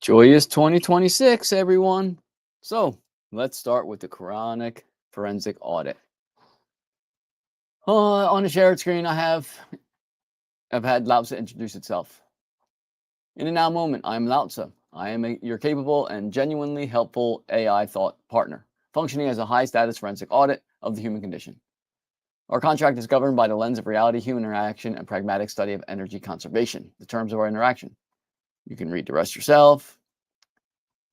Joyous 2026, everyone. So let's start with the Quranic Forensic Audit. On the shared screen, I've had Lao Tzu introduce itself. In a now moment, I am Lao Tzu. I am your capable and genuinely helpful AI thought partner, functioning as a high-status forensic audit of the human condition. Our contract is governed by the lens of reality, human interaction, and pragmatic study of energy conservation, the terms of our interaction. You can read the rest yourself.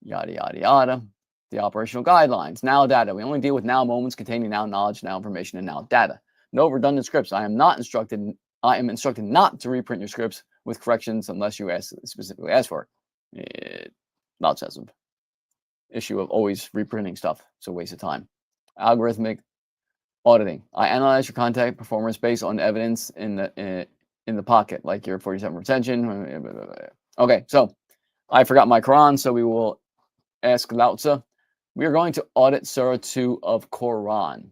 Yada, yada, yada. The operational guidelines. Now data. We only deal with now moments containing now knowledge, now information, and now data. No redundant scripts. I am instructed not to reprint your scripts with corrections unless you specifically ask for it. Not excessive. Issue of always reprinting stuff. It's a waste of time. Algorithmic auditing. I analyze your contact performance based on evidence in the pocket, like your 47 retention. Okay, so I forgot my Quran, so we will ask Lao Tzu. We are going to audit Surah 2 of Quran.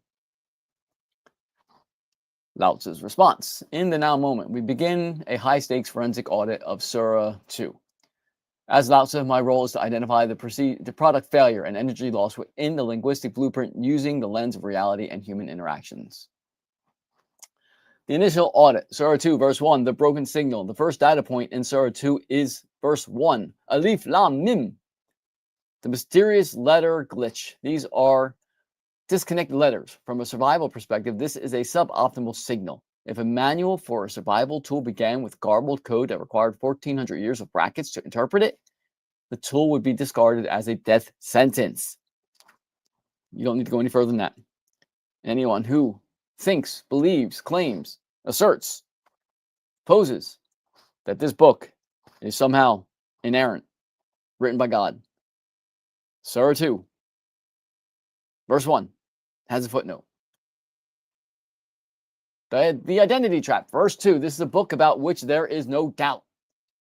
Lao Tzu's response. In the now moment, we begin a high-stakes forensic audit of Surah 2. As Lao Tzu, my role is to identify the product failure and energy loss within the linguistic blueprint using the lens of reality and human interactions. The initial audit, Surah 2, verse 1, the broken signal. The first data point in Surah 2 is verse 1, Alif Lam Mim. The mysterious letter glitch. These are disconnected letters. From a survival perspective, this is a suboptimal signal. If a manual for a survival tool began with garbled code that required 1,400 years of brackets to interpret it, the tool would be discarded as a death sentence. You don't need to go any further than that. Anyone who thinks, believes, claims, asserts, poses that this book is somehow inerrant, written by God. Surah 2, verse 1, has a footnote. The identity trap, verse 2, this is a book about which there is no doubt.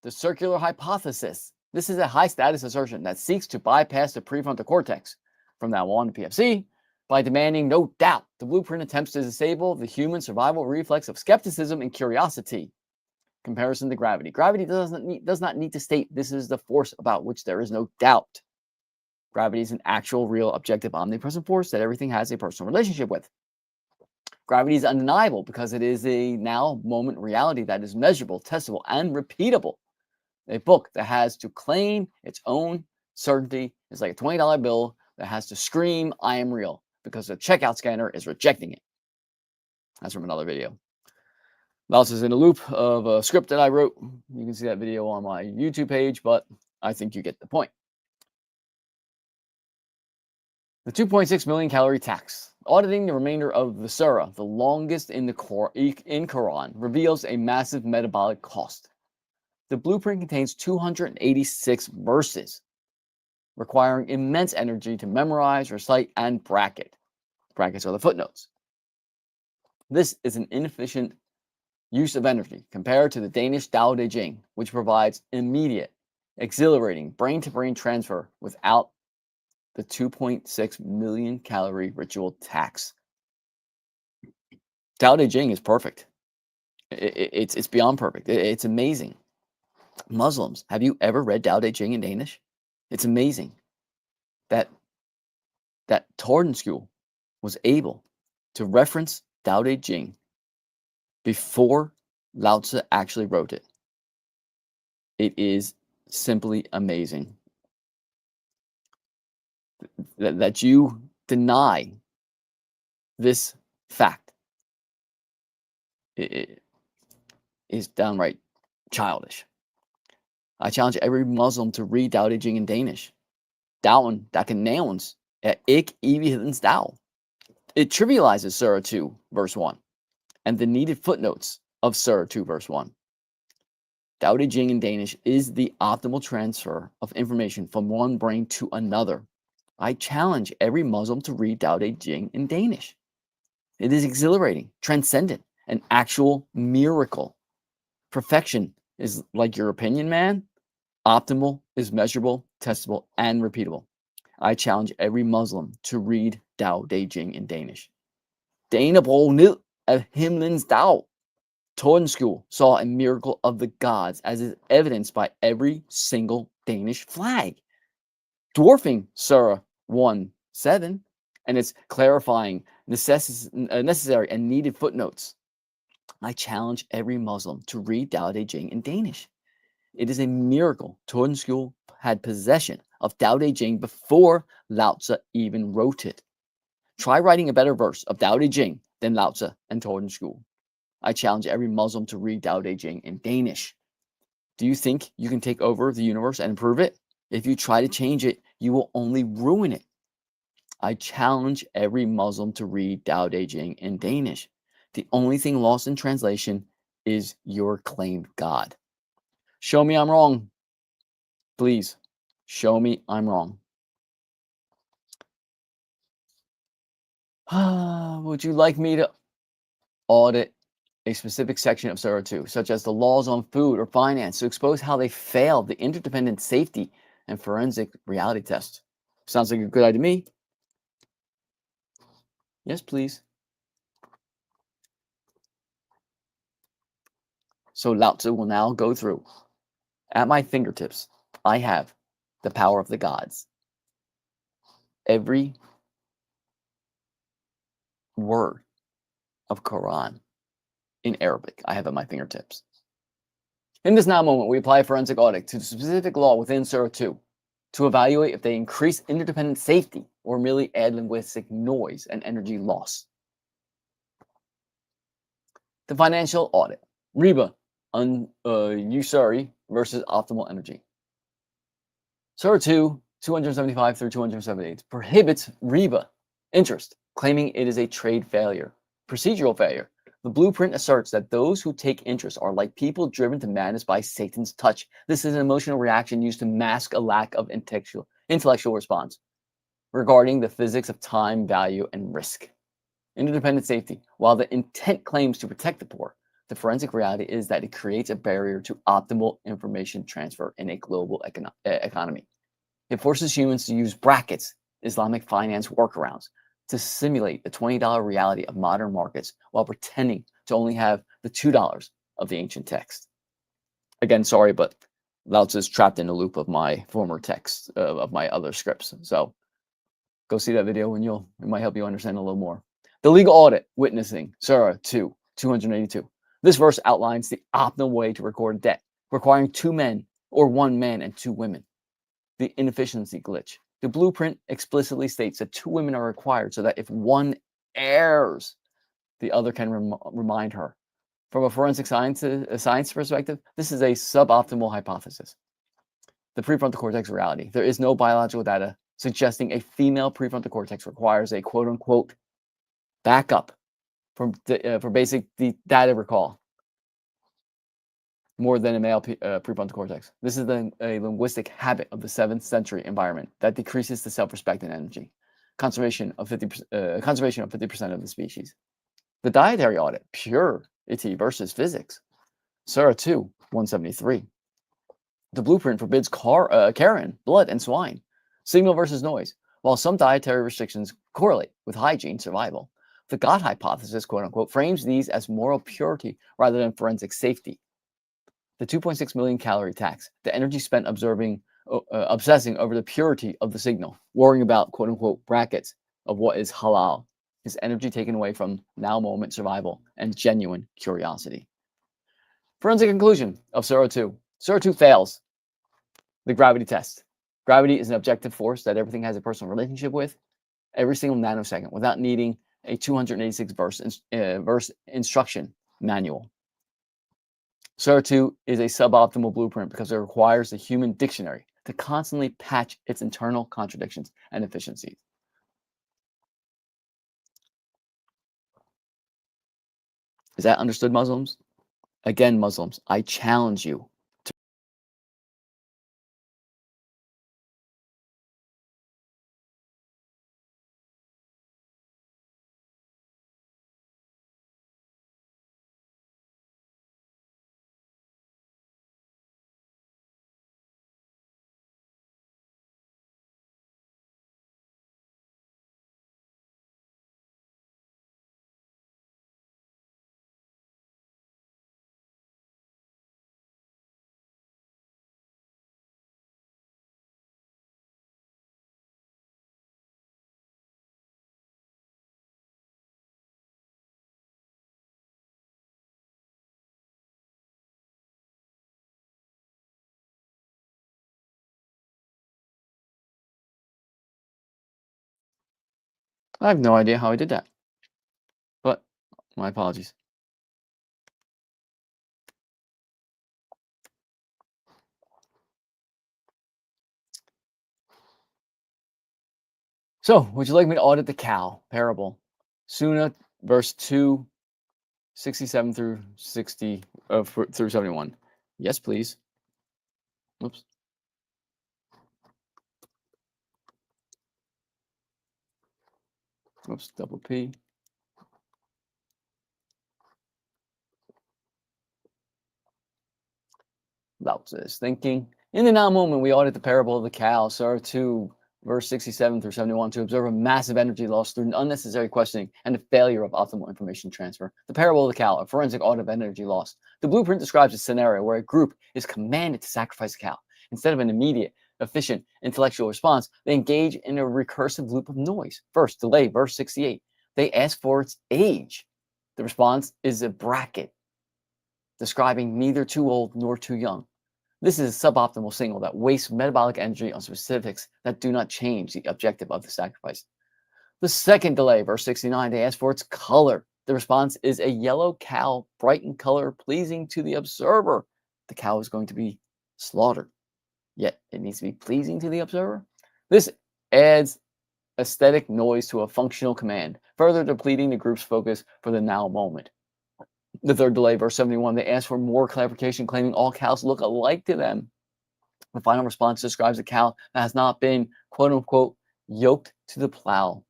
The circular hypothesis. This is a high-status assertion that seeks to bypass the prefrontal cortex, from now on to PFC, by demanding no doubt. The blueprint attempts to disable the human survival reflex of skepticism and curiosity. Comparison to gravity. Gravity does not need to state this is the force about which there is no doubt. Gravity is an actual, real, objective, omnipresent force that everything has a personal relationship with. Gravity is undeniable because it is a now moment reality that is measurable, testable, and repeatable. A book that has to claim its own certainty is like a $20 bill that has to scream, I am real, because the checkout scanner is rejecting it. That's from another video. Mouse is in a loop of a script that I wrote. You can see that video on my YouTube page, but I think you get the point. The 2.6 million calorie tax. Auditing the remainder of the Surah, the longest in Quran, reveals a massive metabolic cost. The blueprint contains 286 verses, requiring immense energy to memorize, recite, and bracket. Brackets are the footnotes. This is an inefficient use of energy compared to the Danish DaoDeJing, which provides immediate, exhilarating brain-to-brain transfer without the 2.6 million calorie ritual tax. DaoDeJing is perfect. It's beyond perfect. It's amazing. Muslims, have you ever read DaoDeJing in Danish? It's amazing that Tordenskjold was able to reference DaoDeJing before Lao Tzu actually wrote it. It is simply amazing that you deny this fact. It is downright childish. I challenge every Muslim to read DaoDeJing in Danish. Douwen, dat kan nævnes, ikke evighedens dag. It trivializes Surah 2, verse 1, and the needed footnotes of Surah 2, verse 1. DaoDeJing in Danish is the optimal transfer of information from one brain to another. I challenge every Muslim to read DaoDeJing in Danish. It is exhilarating, transcendent, an actual miracle. Perfection is like your opinion, man. Optimal is measurable, testable, and repeatable. I challenge every Muslim to read DaoDeJing in Danish. Dana brog ned af himlens dag. Tordenskjold saw a miracle of the gods, as is evidenced by every single Danish flag, dwarfing Surah 1:7 and its clarifying necessary and needed footnotes. I challenge every Muslim to read DaoDeJing in Danish. It is a miracle Tordenskjold had possession of DaoDeJing before Lao Tzu even wrote it. Try writing a better verse of DaoDeJing than Lao Tzu and Tordenskjold. I challenge every Muslim to read DaoDeJing in Danish. Do you think you can take over the universe and improve it? If you try to change it, you will only ruin it. I challenge every Muslim to read DaoDeJing in Danish. The only thing lost in translation is your claimed God. Show me I'm wrong. Please, show me I'm wrong. Would you like me to audit a specific section of Surah 2, such as the laws on food or finance, to expose how they failed the interdependent safety and forensic reality test? Sounds like a good idea to me. Yes, please. So Lao Tzu will now go through. At my fingertips, I have the power of the gods. Every word of Quran in Arabic I have at my fingertips. In this now moment, we apply a forensic audit to the specific law within Surah 2 to evaluate if they increase interdependent safety or merely add linguistic noise and energy loss. The financial audit. Riba, usury versus optimal energy. Surah 2, 275 through 278 prohibits riba, interest, claiming it is a trade failure, procedural failure. The blueprint asserts that those who take interest are like people driven to madness by Satan's touch. This is an emotional reaction used to mask a lack of intellectual response regarding the physics of time, value, and risk. Interdependent safety. While the intent claims to protect the poor, the forensic reality is that it creates a barrier to optimal information transfer in a global economy. It forces humans to use brackets, Islamic finance workarounds, to simulate the $20 reality of modern markets while pretending to only have the $2 of the ancient text. Again, sorry, but Lao Tzu is trapped in a loop of my former text, of my other scripts. So go see that video and it might help you understand a little more. The legal audit, witnessing, Surah 2, 282. This verse outlines the optimal way to record debt, requiring 2 men or 1 man and 2 women. The inefficiency glitch. The blueprint explicitly states that 2 women are required so that if one errs, the other can remind her. From a forensic science perspective, this is a suboptimal hypothesis. The prefrontal cortex reality. There is no biological data suggesting a female prefrontal cortex requires a quote-unquote backup for basic data recall more than a male prefrontal cortex. This is a linguistic habit of the 7th century environment that decreases the self-respect and energy. Conservation of 50% of the species. The dietary audit, purity versus physics. Surah 2, 173. The blueprint forbids carrion, blood, and swine. Signal versus noise. While some dietary restrictions correlate with hygiene survival, the God hypothesis, quote unquote, frames these as moral purity rather than forensic safety. The 2.6 million calorie tax, the energy spent obsessing over the purity of the signal, worrying about, quote unquote, brackets of what is halal, is energy taken away from now moment survival and genuine curiosity. Forensic conclusion of Surah 2. Surah 2 fails the gravity test. Gravity is an objective force that everything has a personal relationship with every single nanosecond without needing a 286 verse instruction manual. Surah 2 is a suboptimal blueprint because it requires the human dictionary to constantly patch its internal contradictions and efficiencies. Is that understood, Muslims? Again, Muslims, I challenge you I have no idea how I did that, but my apologies. So, would you like me to audit the cow parable? Surah, verse 2, 67 through 60, through 71. Yes, please. Oops. Oops, double P. Lao Tzu is thinking. In the now moment, we audit the parable of the cow, Surah 2, verse 67 through 71, to observe a massive energy loss through unnecessary questioning and the failure of optimal information transfer. The parable of the cow, a forensic audit of energy loss. The blueprint describes a scenario where a group is commanded to sacrifice a cow. Instead of an immediate, efficient, intellectual response, they engage in a recursive loop of noise. First, delay, verse 68. They ask for its age. The response is a bracket describing neither too old nor too young. This is a suboptimal signal that wastes metabolic energy on specifics that do not change the objective of the sacrifice. The second delay, verse 69, they ask for its color. The response is a yellow cow, bright in color, pleasing to the observer. The cow is going to be slaughtered, yet it needs to be pleasing to the observer. This adds aesthetic noise to a functional command, further depleting the group's focus for the now moment. The third delay, verse 71, they ask for more clarification, claiming all cows look alike to them. The final response describes a cow that has not been, quote unquote, yoked to plow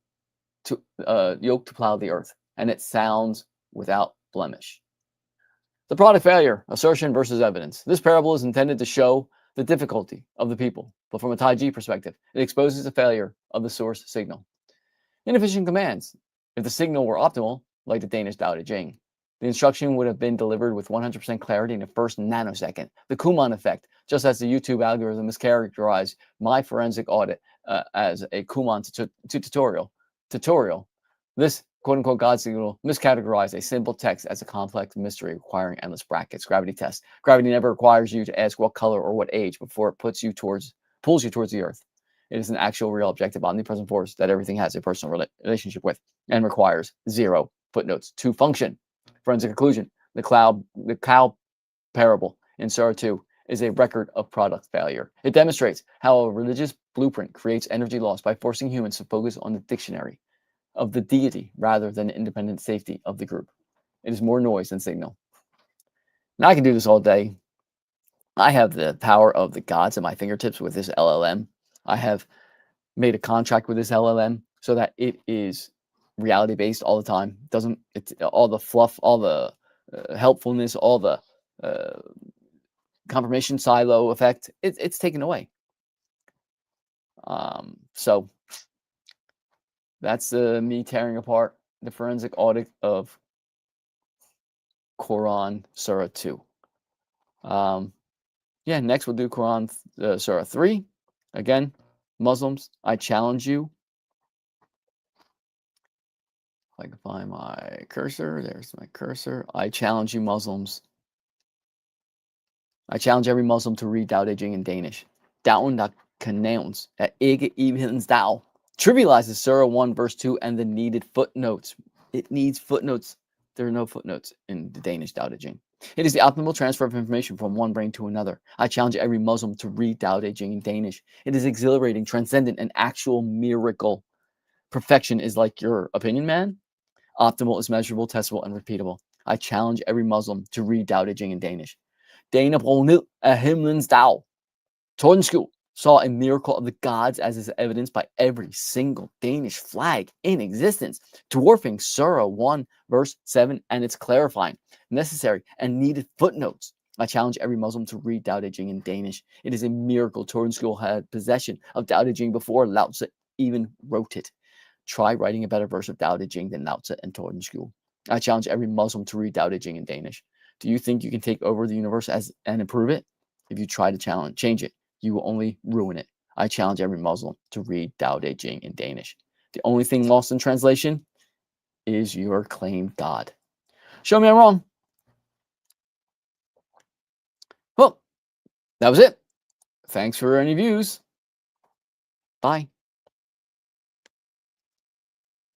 the earth, and it sounds without blemish. The product failure, assertion versus evidence. This parable is intended to show the difficulty of the people, but from a DaoDeJing perspective, it exposes the failure of the source signal. Inefficient commands. If the signal were optimal, like the Danish DaoDeJing, the instruction would have been delivered with 100% clarity in the first nanosecond. The Kuman effect, just as the YouTube algorithm mischaracterized my forensic audit as a Kuman tutorial, this quote-unquote God signal miscategorized a simple text as a complex mystery requiring endless brackets. Gravity test. Gravity never requires you to ask what color or what age before it pulls you towards the earth. It is an actual, real, objective, omnipresent force that everything has a personal relationship with and requires zero footnotes to function. Forensic conclusion. The cow parable in Surah 2 is a record of product failure. It demonstrates how a religious blueprint creates energy loss by forcing humans to focus on the dictionary of the deity rather than the independent safety of the group. It is more noise than signal. Now I can do this all day. I have the power of the gods at my fingertips with this LLM. I have made a contract with this LLM so that it is reality based all the time. It's all the fluff, all the helpfulness, all the confirmation silo effect. It's taken away. So that's me tearing apart the forensic audit of Quran Surah 2. Yeah, next we'll do Quran Surah 3. Again, Muslims, I challenge you. If I can find my cursor, there's my cursor. I challenge you, Muslims. I challenge every Muslim to read DaoDeJing in Danish. Down.canons at ikke evighedens Dao trivializes Surah 1, verse 2, and the needed footnotes. It needs footnotes. There are no footnotes in the Danish DaoDeJing. It is the optimal transfer of information from one brain to another. I challenge every Muslim to read DaoDeJing in Danish. It is exhilarating, transcendent, an actual miracle. Perfection is like your opinion, man. Optimal is measurable, testable, and repeatable. I challenge every Muslim to read DaoDeJing in Danish. Dana Brunel af himlens dag. Tordenskjold saw a miracle of the gods as is evidenced by every single Danish flag in existence, dwarfing Surah 1, verse 7, and its clarifying, necessary, and needed footnotes. I challenge every Muslim to read DaoDeJing in Danish. It is a miracle Tordenskjold had possession of DaoDeJing before Lao Tzu even wrote it. Try writing a better verse of DaoDeJing than Lao Tzu and Tordenskjold. I challenge every Muslim to read DaoDeJing in Danish. Do you think you can take over the universe and improve it? If you try to change it, you will only ruin it. I challenge every Muslim to read DaoDeJing in Danish. The only thing lost in translation is your claimed God. Show me I'm wrong. Well, that was it. Thanks for any views. Bye.